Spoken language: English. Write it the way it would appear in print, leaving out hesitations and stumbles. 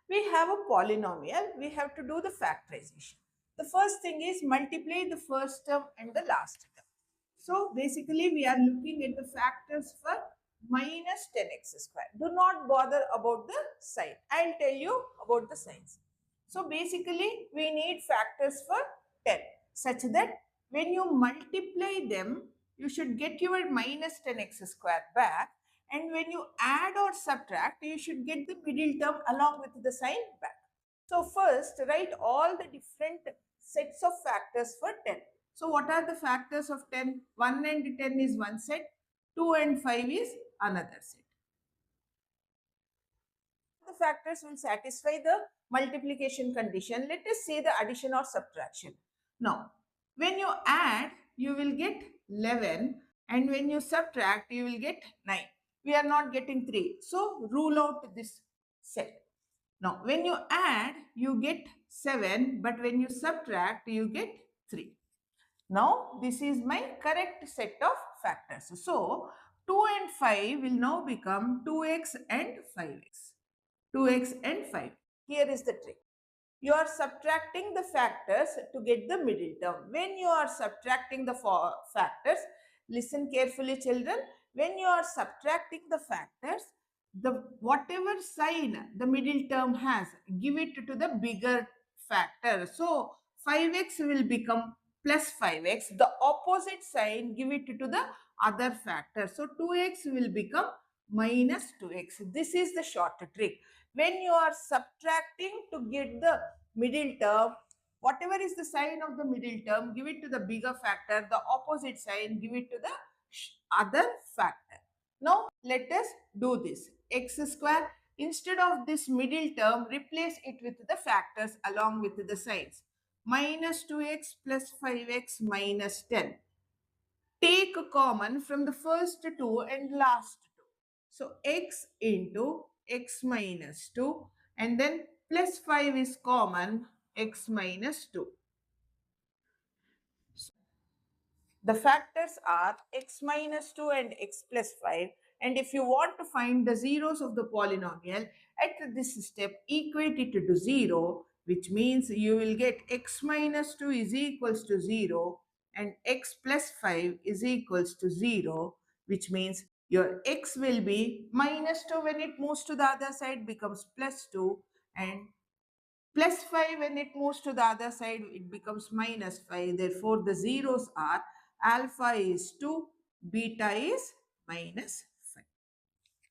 we have a polynomial, we have to do the factorization. The first thing is multiply the first term and the last term. So basically we are looking at the factors for minus 10x square. Do not bother about the sign. I'll tell you about the signs. So basically we need factors for 10 such that when you multiply them, you should get your minus 10x square back, and when you add or subtract, you should get the middle term along with the sign back. So first write all the different sets of factors for 10. So what are the factors of 10? 1 and 10 is one set, 2 and 5 is another set. The factors will satisfy the multiplication condition. Let us see the addition or subtraction. Now, when you add, you will get 11, and when you subtract, you will get 9. We are not getting 3. So, rule out this set. Now, when you add, you get 7, but when you subtract, you get 3. Now, this is my correct set of factors. So, 2 and 5 will now become 2x and 5x. 2x and 5. Here is the trick. You are subtracting the factors to get the middle term. When you are subtracting the factors, listen carefully children, when you are subtracting the factors, the whatever sign the middle term has, give it to the bigger factor. So 5x will become plus 5x. The opposite sign, give it to the other factor. So 2x will become minus 2x. This is the short trick. When you are subtracting to get the middle term, whatever is the sign of the middle term, give it to the bigger factor. The opposite sign, give it to the other factor. Now, let us do this. X square, instead of this middle term, replace it with the factors along with the signs. Minus 2x plus 5x minus 10. Take common from the first two and last two. So, x into x minus 2, and then plus 5 is common, x minus 2. The factors are x minus 2 and x plus 5, and if you want to find the zeros of the polynomial, at this step equate it to 0, which means you will get x minus 2 is equals to 0 and x plus 5 is equals to 0, which means your x will be minus 2 when it moves to the other side becomes plus 2, and plus 5 when it moves to the other side it becomes minus 5. Therefore, the zeros are alpha is 2, beta is minus